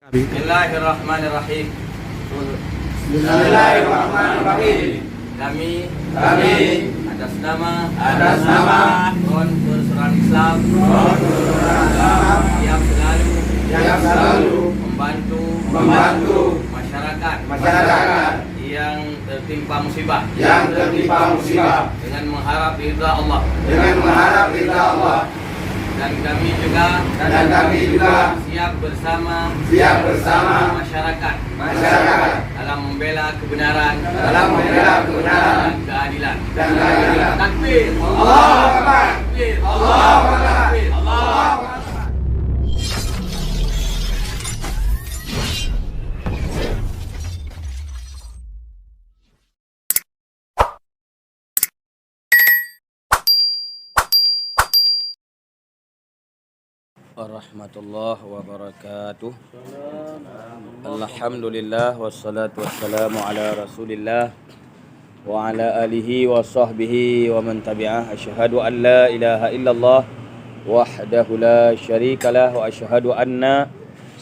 Bismillahirrahmanirrahim. Bismillahirrahmanirrahim. Kami Kami atas nama Front Persatuan Islam yang selalu membantu masyarakat yang tertimpa musibah dengan mengharap ridha Allah. Dan kami juga siap bersama masyarakat dalam membela kebenaran dan keadilan. Takbir. Allahu Akbar. Takbir. Allahu Akbar. Allahu Akbar. Warahmatullahi wabarakatuh. Alhamdulillah wassalatu wassalamu ala Rasulillah wa ala alihi wa sahbihi wa man tabi'ah. Asyhadu an la ilaha illallah wahdahu la syarikalah wa asyhadu anna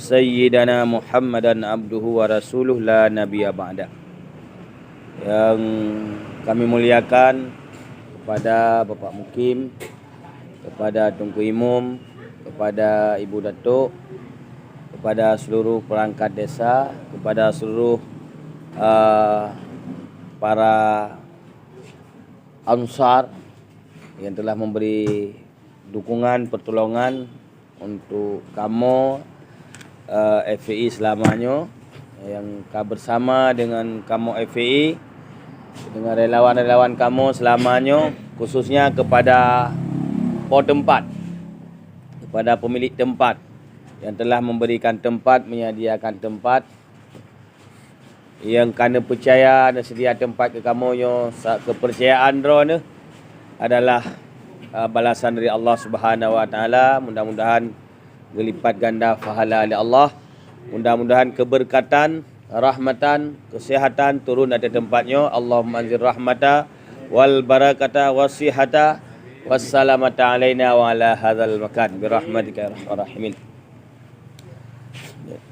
sayyidana Muhammadan abduhu wa rasuluh la nabiyya ba'da. Yang kami muliakan kepada Bapak Mukim, kepada Tunku Imum, kepada Ibu Datuk, kepada seluruh perangkat desa, kepada seluruh para ansar yang telah memberi dukungan, pertolongan untuk kamu FPI selamanya, yang bersama dengan kamu FPI, dengan relawan-relawan kamu selamanya, khususnya kepada tempat, kepada pemilik tempat yang telah memberikan tempat, menyediakan tempat, yang kerana percaya dan sedia tempat ke kamu, kepercayaan drone adalah balasan dari Allah Subhanahu Wa Taala. Mudah-mudahan berlipat ganda pahala oleh Allah. Mudah-mudahan keberkatan, rahmatan, kesihatan turun dari tempatnya. Allahumma anzil rahmata wal barakata wasihata wassalamata alaina wa ala hadzal makan birahmatika ya arhamar rahimin.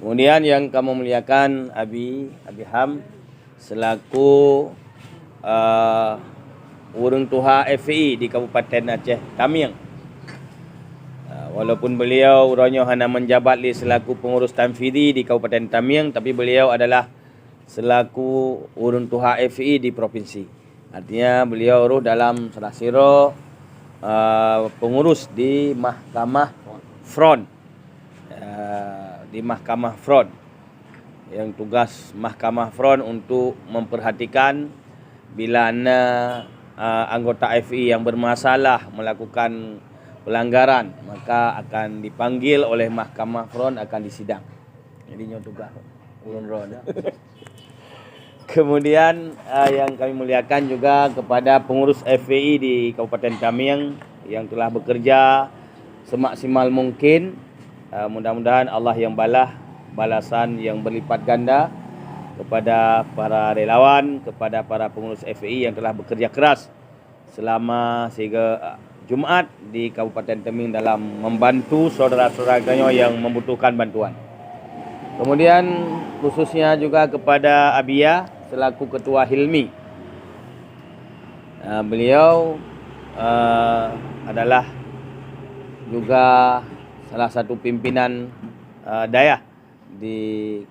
Kemudian yang kamu muliakan Abi Ham selaku urang tuha FPI di Kabupaten Aceh Tamiang. Walaupun beliau urangnya hanya menjabat selaku pengurus tanfidi di Kabupaten Tamiang, tapi beliau adalah selaku urang tuha FPI di provinsi. Artinya beliau dalam salah sira pengurus di Mahkamah Front, di Mahkamah Front, yang tugas Mahkamah Front untuk memperhatikan bila anggota FPI yang bermasalah melakukan pelanggaran, maka akan dipanggil oleh Mahkamah Front, akan disidang. Jadi tugas ulun. Kemudian yang kami muliakan juga kepada pengurus FPI di Kabupaten Tamiang yang telah bekerja semaksimal mungkin. Mudah-mudahan Allah yang balasan yang berlipat ganda kepada para relawan, kepada para pengurus FPI yang telah bekerja keras selama sehingga Jumaat di Kabupaten Tamiang dalam membantu saudara-saudaranya yang membutuhkan bantuan. Kemudian khususnya juga kepada Abia selaku Ketua Hilmi. Beliau adalah juga salah satu pimpinan dayah di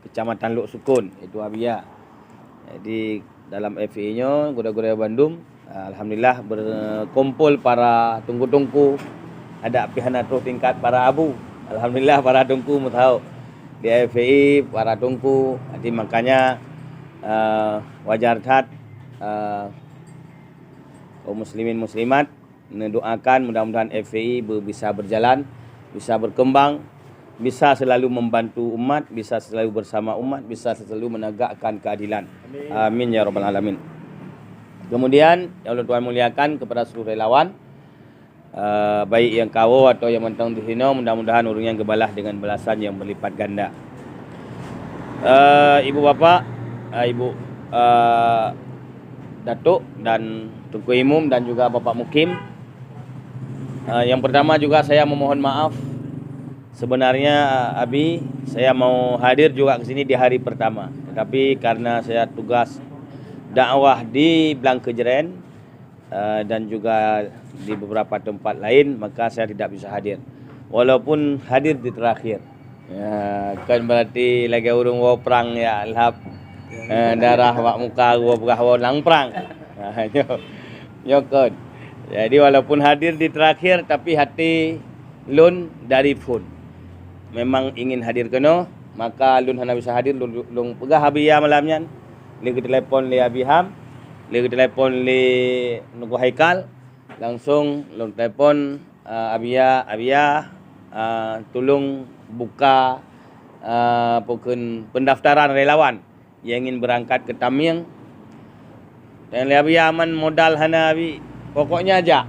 Kecamatan Lok Sukun, itu Abia. Jadi dalam FPI-nya Goda-Goda Bandung, alhamdulillah berkumpul para tungku-tungku, ada pihak tingkat para abu. Alhamdulillah para tungku tahu di FPI para tungku. Jadi makanya wajar tat kaum muslimin muslimat mendoakan mudah-mudahan FPI bisa berjalan, bisa berkembang, bisa selalu membantu umat, bisa selalu bersama umat, bisa selalu menegakkan keadilan. Amin ya rabbal alamin. Kemudian yang Allah Tuhan muliakan kepada seluruh relawan, baik yang kau atau yang mentang di sini, mudah-mudahan urang yang kebalah dengan balasan yang berlipat ganda. Ibu bapa, Ibu Datuk dan Tunku Imum dan juga Bapak Mukim, yang pertama juga saya memohon maaf sebenarnya Abi, saya mau hadir juga ke sini di hari pertama. Tetapi karena saya tugas dakwah di Blangkejeren dan juga di beberapa tempat lain, maka saya tidak bisa hadir. Walaupun hadir di terakhir. Ya, kan berarti lagi urung wo perang ya alhap darah wak muka gua berah nang perang. Nyokot. Jadi walaupun hadir di terakhir tapi hati lun dari phone. Memang ingin hadir keno, maka lun hana bisa hadir lun pegah Habia malamnya. Li ke telepon li Abiham, li ke telepon li Nuku Haikal, langsung lun telepon Abia tolong buka pendaftaran relawan yang ingin berangkat ke Tamiang. Dan li Abia aman modal hana abi pokoknya aja.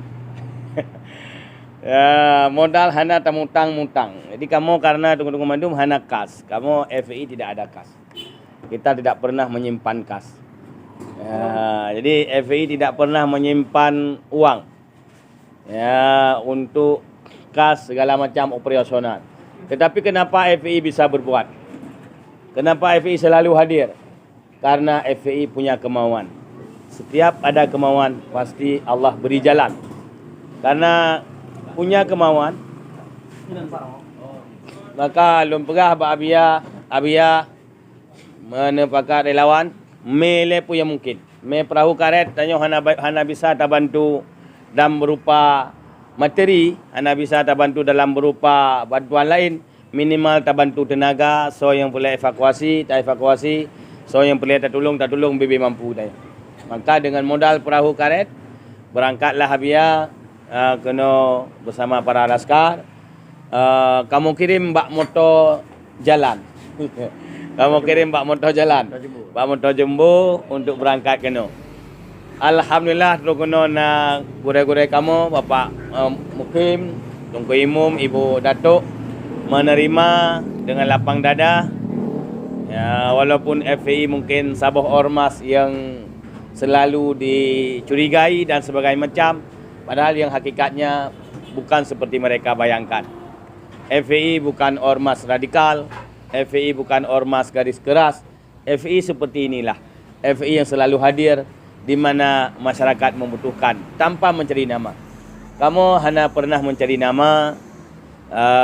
Ya, modal hana tamutang-mutang. Jadi kamu karena tunggu-tunggu mandum hana kas. Kamu FPI tidak ada kas. Kita tidak pernah menyimpan kas. Ya, jadi FPI tidak pernah menyimpan uang. Ya, untuk kas segala macam operasional. Tetapi kenapa FPI bisa berbuat? Kenapa FPI selalu hadir? Karena FPI punya kemauan. Setiap ada kemauan pasti Allah beri jalan. Karena punya kemauan, maka lum pegah ba Abia menepakat relawan mele pu yang mungkin me perahu karet tanyo hana bisa tabantu dalam berupa materi, hana bisa tabantu dalam berupa bantuan lain, minimal tabantu tenaga, so yang boleh evakuasi tak evakuasi, so yang boleh tak tolong bibi mampu dah. Maka dengan modal perahu karet berangkatlah Abia kena bersama para laskar. Kamu kirim bak motor jalan. Kamu kirim bak motor jalan. Bak motor jumbo untuk berangkat kena. Alhamdulillah terus kena nak gure-gure kamu Bapak Mukim, Tungku Imum, Ibu Datuk menerima dengan lapang dada. Ya, walaupun FPI mungkin sabuh ormas yang selalu dicurigai dan sebagainya macam, padahal yang hakikatnya bukan seperti mereka bayangkan. FPI bukan ormas radikal, FPI bukan ormas garis keras. FPI seperti inilah. FPI yang selalu hadir di mana masyarakat membutuhkan tanpa mencari nama. Kamu hanya pernah mencari nama,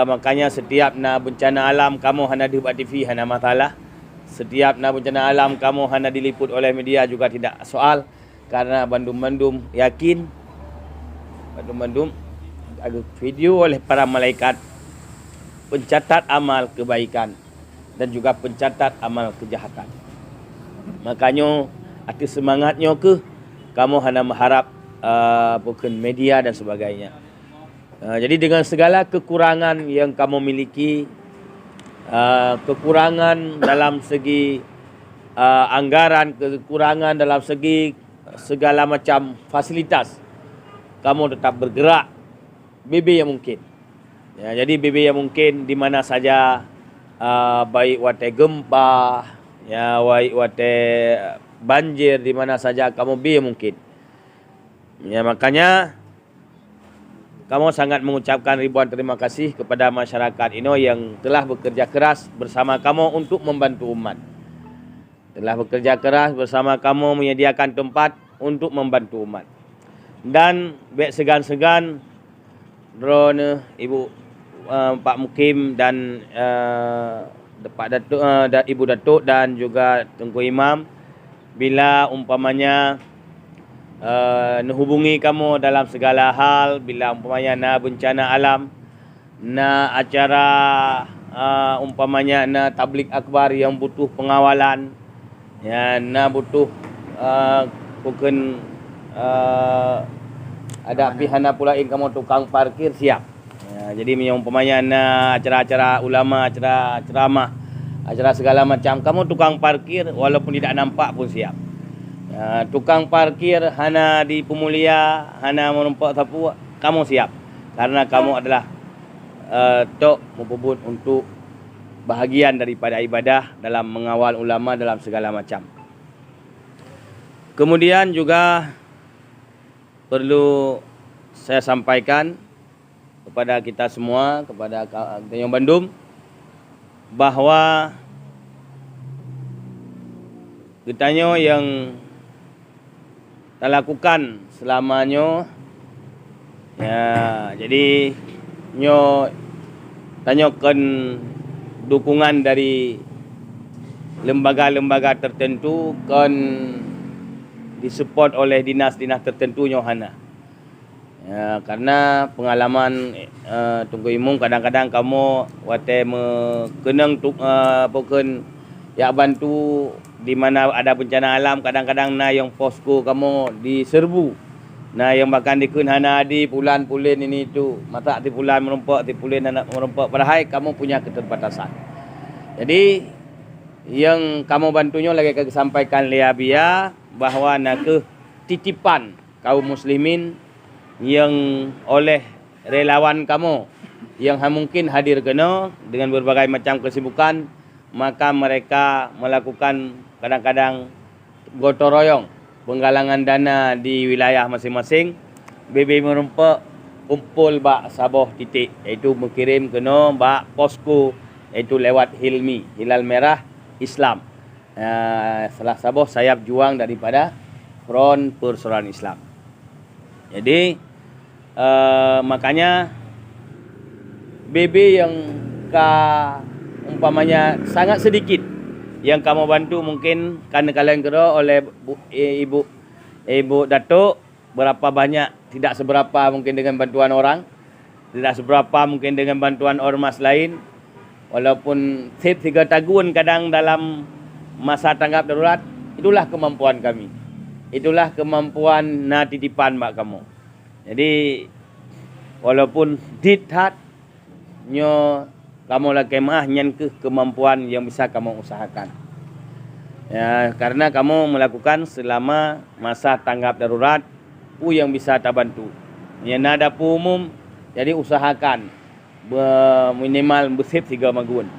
makanya setiap na bencana alam kamu hanya di TV hanya masalah. Setiap na bencana alam kamu hanya diliput oleh media juga tidak soal, karena bandum-bandum yakin bandum ada video oleh para malaikat pencatat amal kebaikan dan juga pencatat amal kejahatan. Makanya hati semangatnya ke kamu hanya mengharap bukan media dan sebagainya. Jadi dengan segala kekurangan yang kamu miliki, kekurangan dalam segi anggaran, kekurangan dalam segi segala macam fasilitas, kamu tetap bergerak BB yang mungkin. Ya, jadi BB yang mungkin di mana saja, baik wate gempa, ya baik wate banjir, di mana saja kamu B yang mungkin. Ya, makanya kamu sangat mengucapkan ribuan terima kasih kepada masyarakat ini yang telah bekerja keras bersama kamu untuk membantu umat. Telah bekerja keras bersama kamu menyediakan tempat untuk membantu umat. Dan baik segan-segan drone Ibu Pak Mukim dan Pak Datuk, Ibu Datuk dan juga Tengku Imam, bila umpamanya hubungi kamu dalam segala hal, bila umpamanya na bencana alam, na acara umpamanya na tablik akbar yang butuh pengawalan, ya, na butuh bukan ada pihana pula yang kamu tukang parkir siap. Ya, jadi umpamanya na acara-acara ulama, acara ceramah, acara segala macam, kamu tukang parkir walaupun tidak nampak pun siap. Tukang parkir hana di Pemulia, hana menumpak sapu, kamu siap. Karena kamu adalah tok mempebut untuk bahagian daripada ibadah dalam mengawal ulama dalam segala macam. Kemudian juga perlu saya sampaikan kepada kita semua, kepada Gitanya Bandung, bahawa Gitanya yang kita lakukan selamanya, ya, jadi nyo tanyakan dukungan dari lembaga-lembaga tertentu kan disupport oleh dinas-dinas tertentu nyohana. Ya, karena pengalaman Tunku Imung kadang-kadang kamu wate kenang pokon ya bantu di mana ada bencana alam, kadang-kadang na yang posko kamu diserbu. Nah yang bahkan dikun hana di pulan ini itu mata di pulan merompak di pulan anak merompak, padahal kamu punya keterbatasan. Jadi yang kamu bantunya lagi kami sampaikan liabia bahawa nak titipan kaum muslimin yang oleh relawan kamu yang mungkin hadir kena dengan berbagai macam kesibukan, maka mereka melakukan kadang-kadang gotong royong penggalangan dana di wilayah masing-masing. BB merompak kumpul bak saboh titik, iaitu mengirim kena bak posko, iaitu lewat Hilmi, Hilal Merah Islam. Salah saboh sayap juang daripada Front Persaudaraan Islam. Jadi makanya BB yang umpamanya sangat sedikit yang kamu bantu, mungkin karena kalian kira oleh ibu Datuk berapa banyak, tidak seberapa mungkin dengan bantuan orang, tidak seberapa mungkin dengan bantuan ormas lain. Walaupun 3 tahun kadang dalam masa tanggap darurat, itulah kemampuan kami. Itulah kemampuan na titipan mak kamu. Jadi walaupun dithat nyo kamu lah kemah nyan ke kemampuan yang bisa kamu usahakan. Ya, karena kamu melakukan selama masa tanggap darurat pu yang bisa tak bantu. Ya nada pu umum, jadi usahakan minimal bersih 3 magun.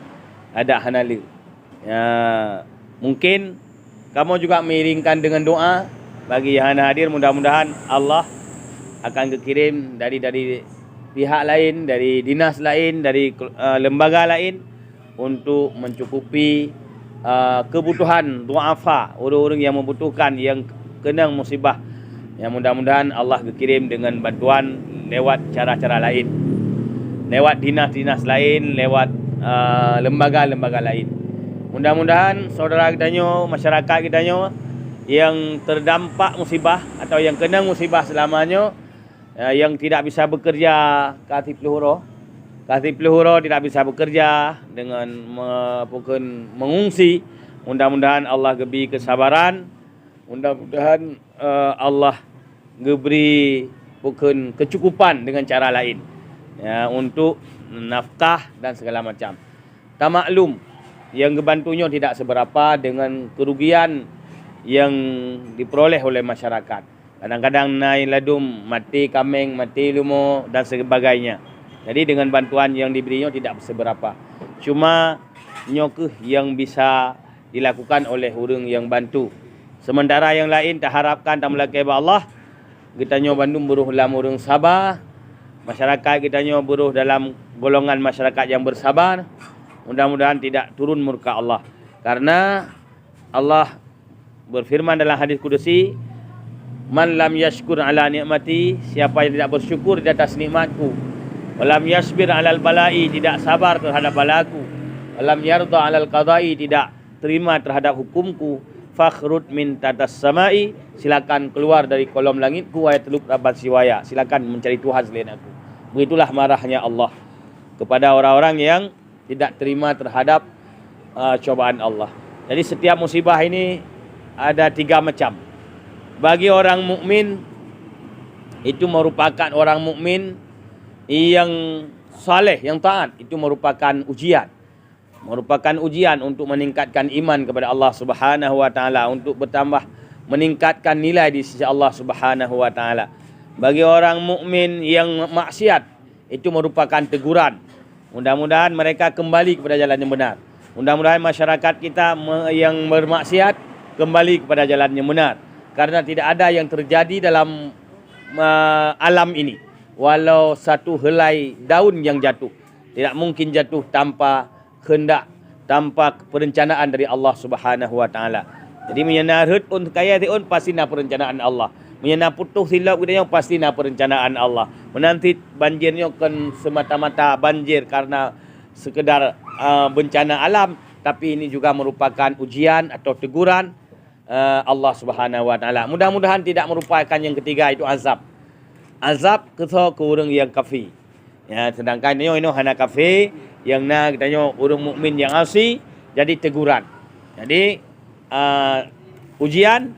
Ada hanali. Ya, mungkin kamu juga mengiringkan dengan doa bagi yang hadir, mudah-mudahan Allah akan kirim dari pihak lain, dari dinas lain, dari lembaga lain untuk mencukupi kebutuhan duafa, orang-orang yang membutuhkan, yang kena musibah. Yang mudah-mudahan Allah kirim dengan bantuan lewat cara-cara lain, lewat dinas-dinas lain, lewat lembaga-lembaga lain. Mudah-mudahan saudara kitanya, masyarakat kitanya yang terdampak musibah atau yang kena musibah selamanya, yang tidak bisa bekerja Katib Luhuro tidak bisa bekerja dengan mengungsi, mudah-mudahan Allah geberi kesabaran, mudah-mudahan Allah geberi kecukupan dengan cara lain, ya, untuk nafkah dan segala macam. Tak maklum yang kebantunya tidak seberapa dengan kerugian yang diperoleh oleh masyarakat. Kadang-kadang naik ladum, mati kambing, mati lumo dan sebagainya. Jadi dengan bantuan yang diberinya tidak seberapa. Cuma nyokeh yang bisa dilakukan oleh orang yang bantu. Sementara yang lain tak harapkan tak melakai Allah. Kitanya Bandung buruh dalam orang sabar. Masyarakat kitanya buruh dalam golongan masyarakat yang bersabar. Mudah-mudahan tidak turun murka Allah. Karena Allah berfirman dalam hadis kudusi, man lam yashkur ala nikmati, siapa yang tidak bersyukur di atas nikmatku, walam yasbir alal balai, tidak sabar terhadap balaku, walam yarda alal qadai, tidak terima terhadap hukumku, fakhrud min tatas samai, silakan keluar dari kolom langitku, wa yatlub rabban siwaya, silakan mencari Tuhan selain aku. Begitulah marahnya Allah kepada orang-orang yang tidak terima terhadap cobaan Allah. Jadi setiap musibah ini ada 3 macam. Bagi orang mukmin itu merupakan orang mukmin yang saleh, yang taat, itu merupakan ujian. Merupakan ujian untuk meningkatkan iman kepada Allah Subhanahu wa taala, untuk bertambah meningkatkan nilai di sisi Allah Subhanahu wa taala. Bagi orang mukmin yang maksiat itu merupakan teguran. Mudah-mudahan mereka kembali kepada jalan yang benar. Mudah-mudahan masyarakat kita yang bermaksiat kembali kepada jalan yang benar. Karena tidak ada yang terjadi dalam alam ini walau satu helai daun yang jatuh. Tidak mungkin jatuh tanpa kehendak, tanpa perencanaan dari Allah Subhanahu wa taala. Jadi menyana hut un kaya ti un pasti na perencanaan Allah. Menyana putuh silap kita pasti na perencanaan Allah. Menanti banjirnya kan semata-mata banjir karena sekedar bencana alam, tapi ini juga merupakan ujian atau teguran Allah Subhanahu wa taala. Mudah-mudahan tidak merupakan yang ketiga, itu azab. Azab ke orang yang kafir. Ya, sedangkan ini hana kafir, yang na katanya orang mukmin yang asi, jadi teguran. Jadi ujian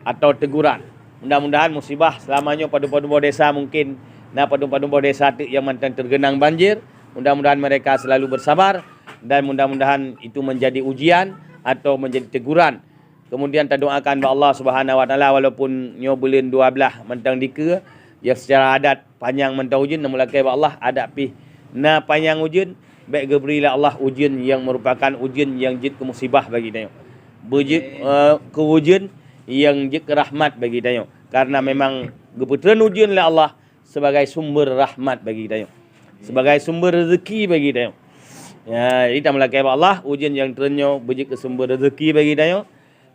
atau teguran. Mudah-mudahan musibah selamanya padu-padu desa mungkin padu-padu desa yang mantan tergenang banjir. Mudah-mudahan mereka selalu bersabar dan mudah-mudahan itu menjadi ujian atau menjadi teguran. Kemudian kita doakan kepada Allah Subhanahu wa taala, walaupun nyo bulan 12 mentang dika ya secara adat panjang mentang ujian namun lakai Allah ada pi na panjang ujian baik geberilah Allah ujian yang merupakan ujian yang jid ke musibah bagi dia. Bujid ke ujian yang jid ke rahmat bagi dia. Karena memang keputusan ujian oleh Allah sebagai sumber rahmat bagi dia. Sebagai sumber rezeki bagi dia. Ya, kita melakai Allah ujian yang terenyo bujid ke sumber rezeki bagi dia.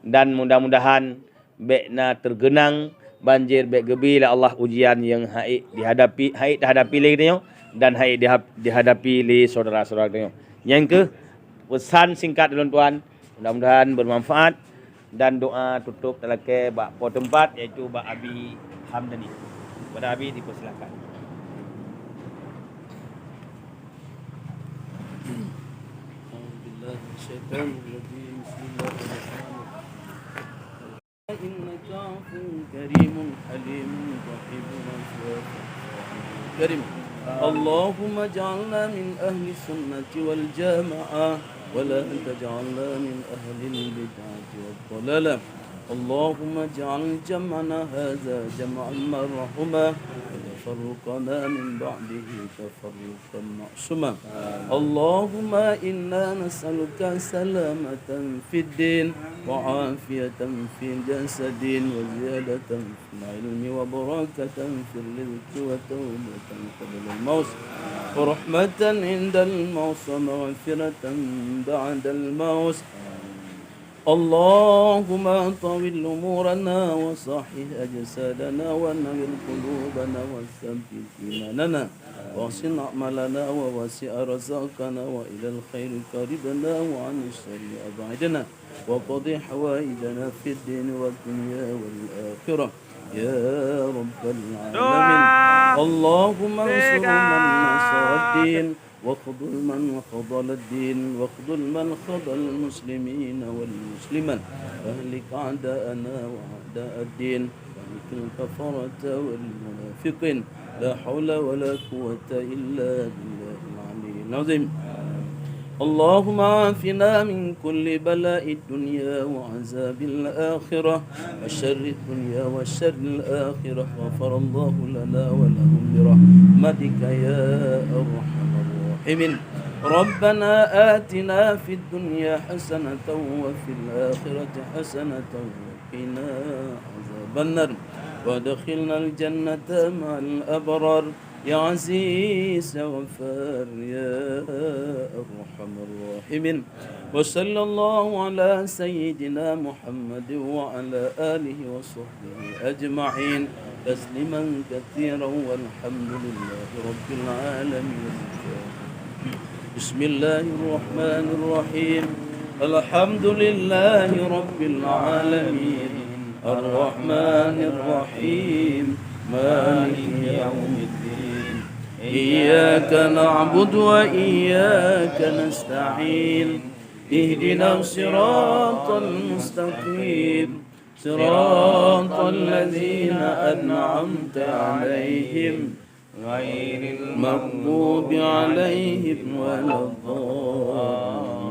Dan mudah-mudahan baikna tergenang banjir baik gebi lah Allah ujian yang haid dihadapi lagi dia dan haid dihadapi li saudara-saudara dia. Yang ke pesan singkat tuan-tuan, mudah-mudahan bermanfaat dan doa tutup terlake bak po tempat iaitu bak Abi Hamdani. Kepada Abi dipersilakan. إنك عفو كريم حليم رحيم كريم اللهم اجعلنا من أهل السنة والجماعة ولا تجعلنا من أهل البدعة والضلالة اللهم اجعل جمعنا هذا جمعا مرحوما وتفرقنا من بعده تفرقا معصوما اللهم إنا نسألك سلامة في الدين وعافية في الجسد وزيادة في العلم وبركة في الرزق وتوبة قبل الموت ورحمة عند الموت ومغفرة بعد الموت اللهم طول أمورنا وصحح أجسادنا ونور قلوبنا وثبت إيماننا واحسن أعمالنا ووسع رزقنا وإلى الخير قربنا وعن الشر أبعدنا وقضي حوائجنا في الدين والدنيا والآخرة يا رب العالمين اللهم انصر من نصر الدين واخذل من خذل الدين واخذل من خذل المسلمين والمسلمات واهلك أعداءنا وأعداء الدين واهلك الكفرة والمنافقين لا حول ولا قوة إلا بالله العلي العظيم اللهم عافنا من كل بلاء الدنيا وعذاب الآخرة وشر الدنيا وشر الآخرة غفر الله لنا ولهم برحمتك يا أرحم الراحمين ربنا آتنا في الدنيا حسنة وفي الآخرة حسنة وقنا عذاب النار وادخلنا الجنة مع الأبرار يا عزيز غفار يا أرحم الراحمين وصلى الله على سيدنا محمد وعلى آله وصحبه أجمعين تسليما كثيرا والحمد لله رب العالمين بسم الله الرحمن الرحيم الحمد لله رب العالمين الرحمن الرحيم مالك يوم الدين إياك نعبد وإياك نستعين اهدنا الصراط المستقيم صراط الذين أنعمت عليهم غير المغضوب عليهم ولا الضالين